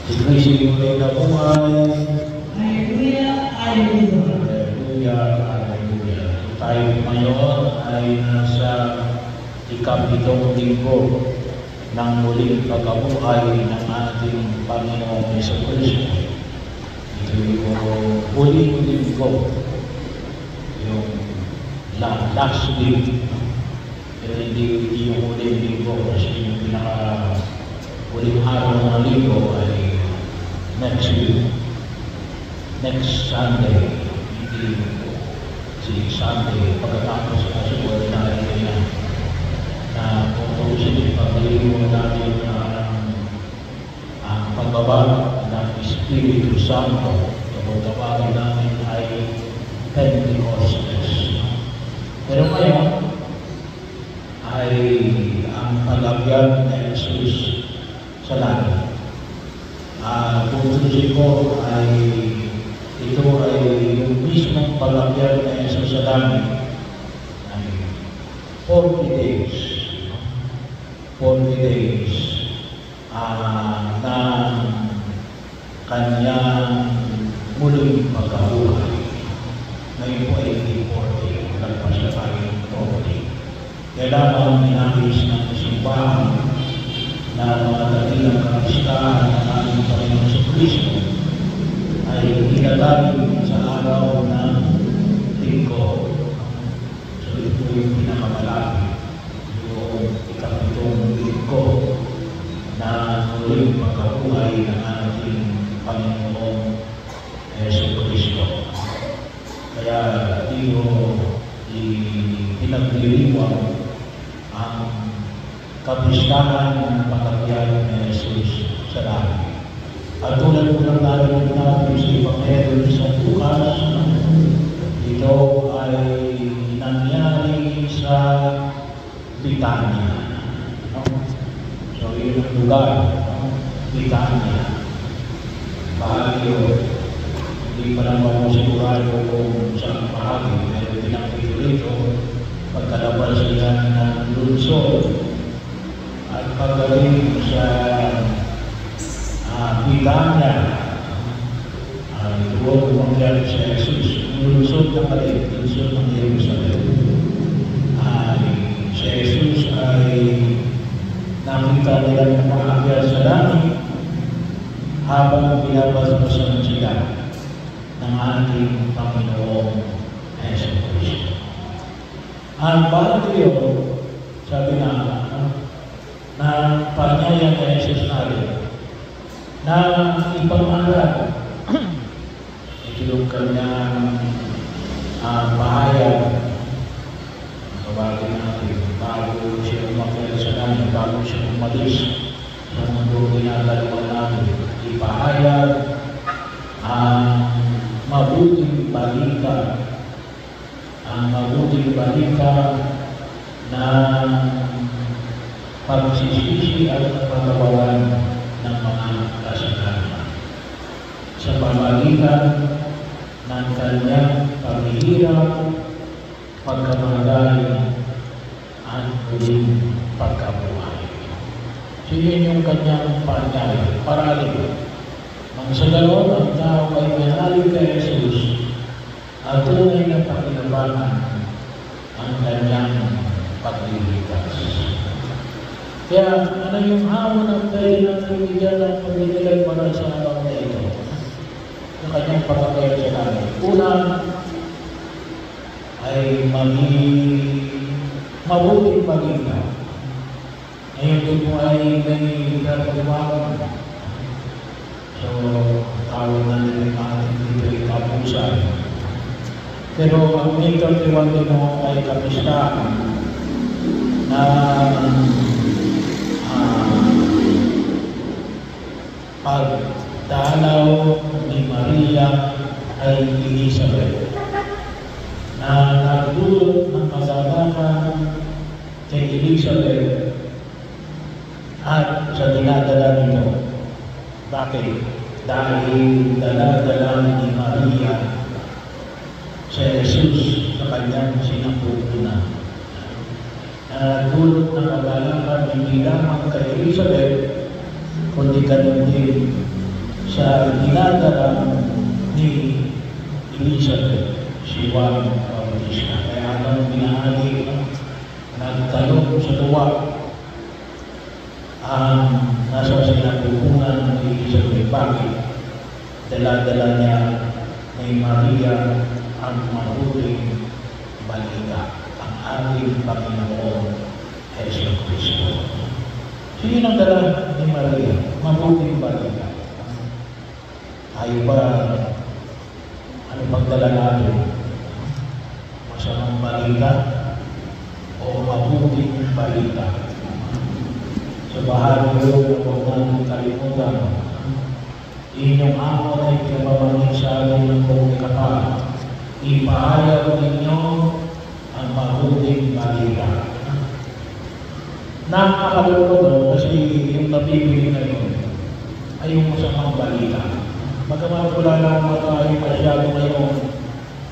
Si Kristo yung muli na buhay. Hallelujah, hallelujah. Hallelujah, hallelujah. Tayo ngayon ay nasa ikapitong linggo ng muling pagkabuhay ng ating Panginoong Jesucristo. Ito yung huling linggo, yung last week. Pero hindi yung huling linggo kasi yung huling araw ng linggo ay next week. Next Sunday, hindi si Sunday, pagkatapos na siguro na kung tusin pag-iwan natin ang pagbabago ng Espiritu Santo, kung tawagin namin ay Pentecostes. Pero ngayon ay ang pag-abyag na Jesus sa langit. Kung tusin ko ay ito ay yung mismong pag-abyag na Jesus sa langit ay 40 days. 40 days na kanyang muling pagkabuhay. Ngayon po ay hindi 40, lagpas na tayo ng 40. Kaya lamang minahis ng simbahan na mga dakilang kapistahan ng aming Panginoon Jesucristo ay ilalagay sa araw ng linggo. So ito yung pinakamalaki. Yung ikapitong linggo na muling pagkabuhay ng ating Panginoong Jesucristo. Kaya dito pinagliliwang ang kapistahan ng pagkabuhay ni Jesus sa langit. At tulad po ng narinig natin sa Ebanghelyo sa Lucas, ito ay nangyari sa Bitanya. So, yun ang lugar, Bitanya. Bahagi yun. Hindi pa naman mo sigurado kung saan bahagi, pero pinakita dito, pagkalabas sila ng lungsod at pagdating sa Bitanya, doon umangyari si Jesus. Lungsod na kalit, lungsod ng Jerusalem. Si Jesus ay nakita nila ng pag-akyat sa langit habang pinapaspasan sila ng ating Panginoong Jesucristo. Ang bakit yun, sabi na panyaya ng Jesus natin, na ipang-aral ito yung kanyang pahayag. Tawagin natin, bago siya umakyat sa langit, bago siya umalis sa mundo ginagalawan natin, ipahayag ang mabuting balita, na pagsisisi at pagkabawan ng mga kasalanan sa pamagitan ng kanyang paghihirap, pagkamatay at muling pagkabuhay. So yun yung kanyang panyay, parali. Nang sa ganoon, ang tao ay manalig kay Jesus at tunay na pakinabangan ang kanyang pagliligtas. Kaya ano yung hamon ng pwede natin bigyan ng pagdidilag para sa araw na ito? Ang kanyang pagkakaya sa langit. Una ay mabuting pag-ibig. Ngayon din po ay may pagbabago. So, tawag na nila natin dito ay kapusan. Pero ang May 31 din ay kapistahan na pagdalaw ni Maria ay Elizabeth na nagdulot ng kasalanan kay Elizabeth at sa dinadala nito. Bakit? Dahil dala-dala ni Maria sa Jesus sa kanyang sinapupunan. Nagdulot ng kagalakan hindi lamang kay Elizabeth, kundi ganun din sa dinadala ni Elizabeth, si Juan Bautista. Kaya nang binahagi, nagtalong sa tuwa ang nasa sinapupunan ni Elizabeth. Bakit? Dala-dala niya ni Maria ang mabuting balita, ang ating Panginoon Hesus Kristo. Sino ang dala ni Maria? Mabuting balita. Tayo ba, ano bang dala natin? Masamang balita o mabuting balita? Sa bahagi yun, huwag natin kalimutan. Inyong amon ay pinapamangin sa atin ng buong kapal. Ipahayag ninyo ang mabuting balita. Nakakalulog kasi yung nabibili na yun ay yung masamang balita. Bagamat wala lang tayo masyado ngayong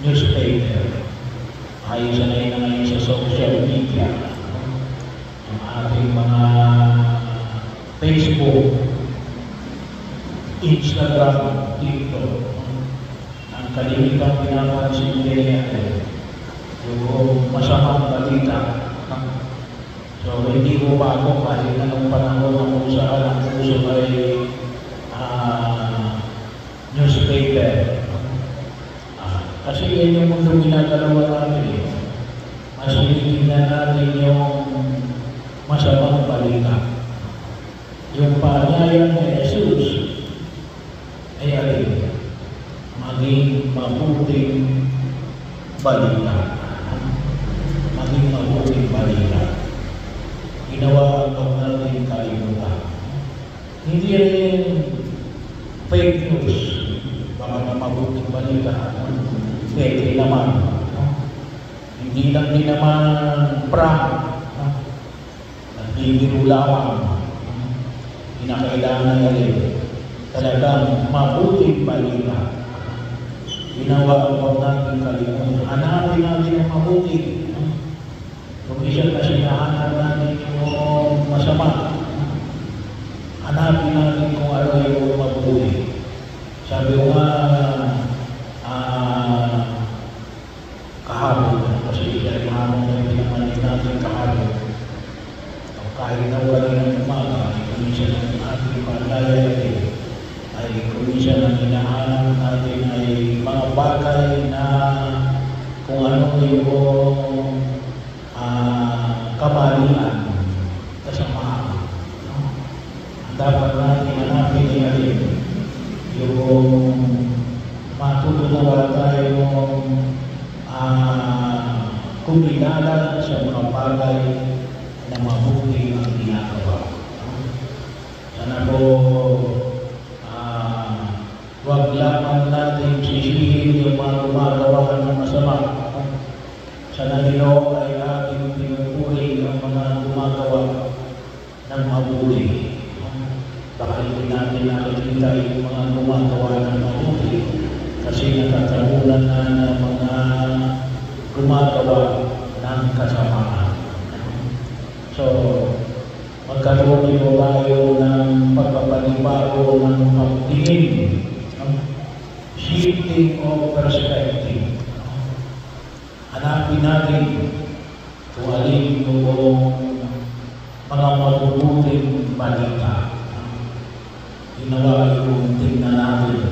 newspaper. Ayos na yun na ngayon sa social media. Ang ating mga Facebook, Instagram, TikTok, ang kalimitang pinapansin din yung masamang balita. So, hindi ko bago kahit anong panahon na kung saan ang puso ay newspaper. Kasi yan yung mundo ginagalawa natin. Mas hinitingnan natin yung masamang balita. Yung paanyaya ni Jesus ay alin, maging mabuting balita. Maging mabuting balita. Ginawa ang natin kalimutan. Hindi rin fake news. Baka na mabuting balita. Pwede naman. Hindi lang din naman prank. Nagbibiro lamang. Kinakailangan alin. Talagang mabuting balita. Ginawa ang natin kalimutan. Hanapin natin ang mabuting. Kung isa kasi nahanap natin yung masama, hanapin natin kung ano yung mabuti. Sabi ko nga, kahapon, kasi dahil hamon na pinamanin natin kahapon. Kahit na wala ng umaga, kung isa ng ating paglalaya ay kung isa ng hinahanap natin ay mga bagay na kung ano yung kamalian, kasamaan. Dapat natin hanapin niya yung matutunawa tayo kumilala sa mga bagay na mabuti ang ginagawa. Sana po huwag lamang natin sisihin yung mga gumagawa ng masama. Sana nilo ay ating pinupuri ang mga gumagawa ng mabuti. Baka hindi natin nakikita yung mga gumagawa ng mabuti kasi nakakamulan na ng mga gumagawa ng kasamaan. So, magkaroon din tayo ng pagpapanibago ng pagtingin, shifting of perspective. Hanapin natin kung alin yung mga mabubuting balita. Ginawa yung tingnan natin.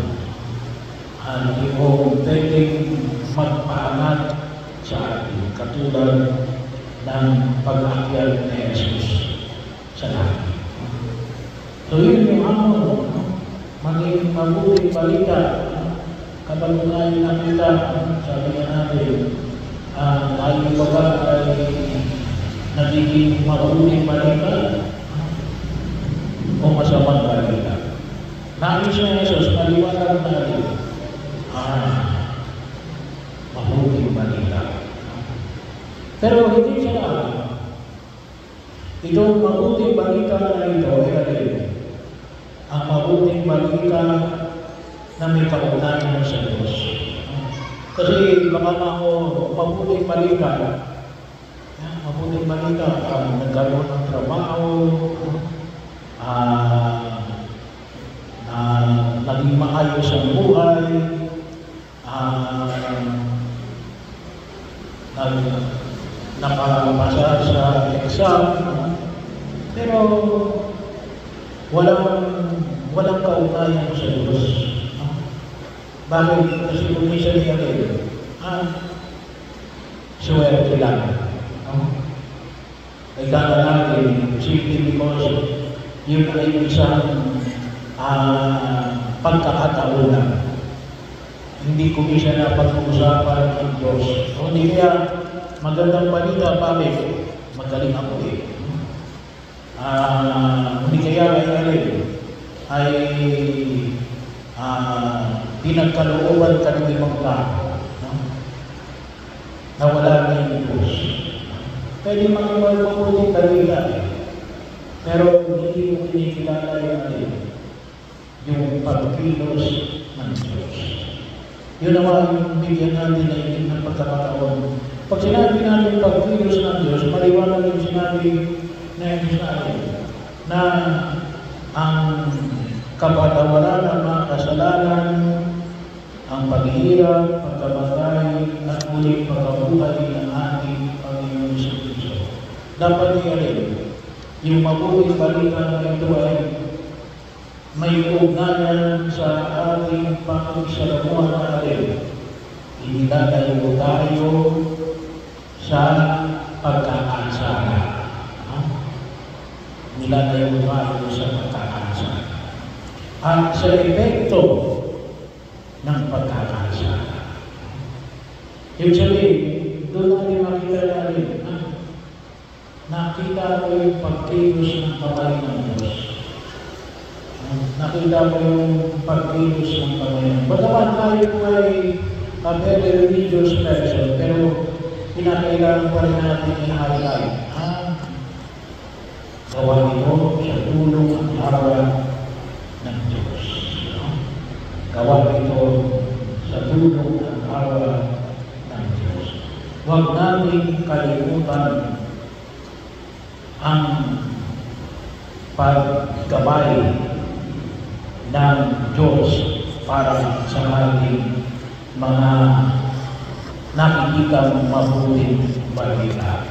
At yung pwedeng magpaangat sa atin, katulad ng pag-akyat ni Jesus sa langit. So yun yung hamon, maging mabuting balita. Kapag tayo nakita, sabi nga natin, tayo ba ay nagiging mabuting balita o masamang balita? Nais na Jesus, maliwanag natin, mabuting balita. Pero hindi siya itong mabuting balita na ito ay ang mabuting balita na may kaugnayan sa Diyos. Kasi baka mabuting balita, nagkaroon ng trabaho, maging maayos ang buhay, nakapasa sa exam, pero walang kaugnayan sa Diyos. Bakit? Kasi umisan niya rin, swerte lang. Ay kaya natin, simply because yun ay isang pagkakataon lang. Hindi ko isa na pag-uusapan ng Diyos. O hindi kaya magandang balita, bakit? Magaling ako eh. Hindi kaya ay pinagkalooban ka ng ibang tao. Nawala na yung Diyos. Pwede makimabuting balita eh. Pero hindi mo kinikilala yung pagkilos ng Diyos. Yun naman yung bigyan natin na hindi ng pagkakataon. Pag sinabi natin pagkilos ng Diyos, maliwanag yung sinabi na yung natin na ang kapatawaran ng mga kasalanan, ang paghihirap, pagkamatay, at muling pagkabuhay ng ating Panginoon sa Kristo. Dapat rin yung mabuting balita na ito ay may ugnayan sa ating pakigsalamuhan natin. Inilalayo tayo sa pagkakasala. Nilalayo tayo sa pagkakasala. At sa epekto ng pagkakasala. Ibig sabihin, doon natin makita natin, nakita ko yung pagkilos ng kamay ng Diyos. Nakita ko yung pagkilos ng kamay ng Diyos. Bagaman tayo po ay a very religious person, pero pinakailangan pa rin natin i-highlight. Gawa ito sa tulong ng awa ng Diyos. Gawa ito sa tulong ng awa ng Diyos. Huwag natin kalimutan ang paggabay ng Diyos para sa ating mga nakikita mabuting balita.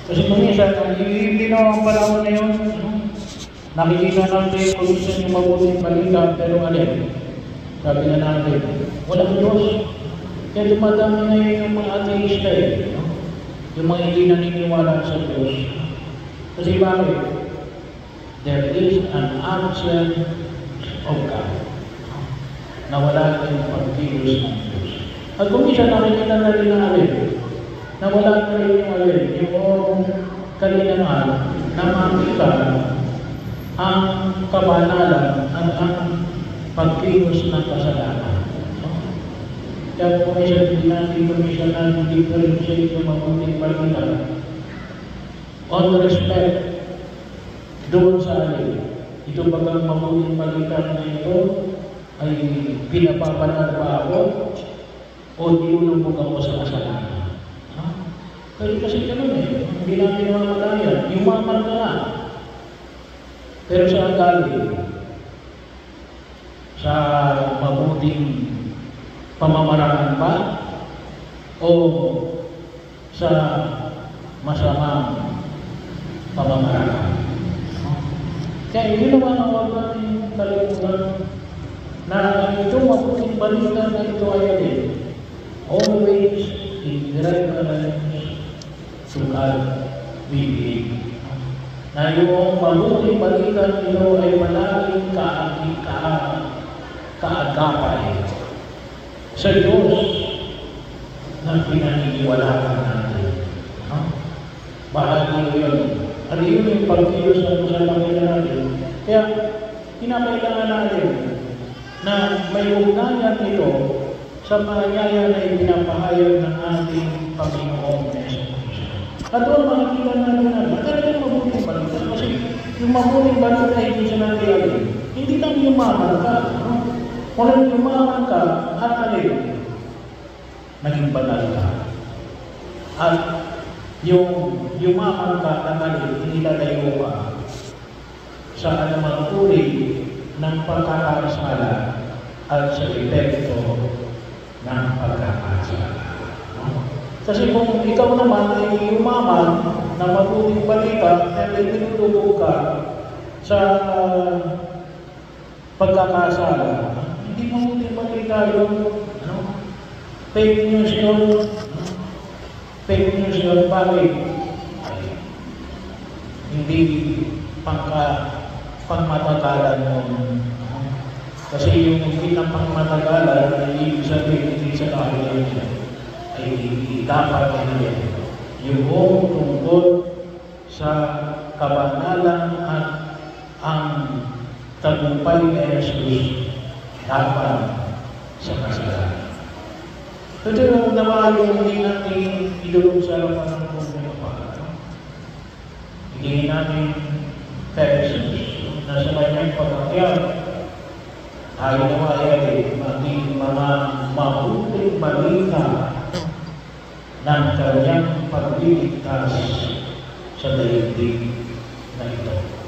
Kasi kuminsan, hindi na ang panahon na yun, nakikita natin kung gusto yung mabuting balita, pero sabi na natin, walang Diyos. Kaya dumadami na yung mga ateista yung mga hindi naniniwala sa Diyos. Kasi bakit? There is an absence of God. Nawala na yung pagkilos ng Diyos. At kung isa nakikita na rin natin, nawala na rin yung kalinangan na makita ang kabanalan at ang pagkilos ng kasalanan. Kaya kung isa din natin, kung isa natin differentiate yung mabuting balita, on respect doon sa ito bagang mabuting balita na ito ay pinapapanag ba ako o nilulubog ako sa kasalanan. Kasi ganun hindi natin mamalayan. Yumaman ka na. Pero sa galing, sa mabuting pamamaraan ba o sa masamang pamamaraan. Kaya hindi naman ang huwag natin kalimutan na itong mabuting balita na ito ay always in reference to God we believe. Na yung mabuting balita ito ay malaging kaagapay sa Diyos na pinaniniwalaan natin. Bahagi yun. At yun yung pagkilos na sa Panginoon natin. Kaya, kinakailangan natin na may ugnayan ito sa pangyayari na ipinapahayag ng ating Panginoon Yesu Cristo. At doon makikita natin na talagang mabuting balita. Kasi yung mabuting balita ay hindi siya natin. Hindi lang yumaman ka. Kung yumaman ka, at naging banal ka. At yung yumaman ka, inilalayo ka sa anumang uri ng pagkakasala at sa epekto ng pagkakasala. Kasi kung ikaw naman ay umaman na mabuting balita at itinulog ka sa pagkakasala, hindi mabuting balita yun. Fake news yun. Fake news yun. Bakit? Hindi pangmatagalan mo. Kasi yung hindi na pangmatagalan ay ibig sabihin hindi sa kahilan niya. Ay dapat na yung tungkol sa kabanalan at ang tagumpay ni Jesus dapat sa kasalanan. Ito yung naman yung hindi natin idulong sa harapan ng Panginoon. Hindi natin kay Jesus na sa kanyang pagkakyan tayo naman ay maging mga mabuting balita ng kanyang pagliligtas sa daigdig na ito.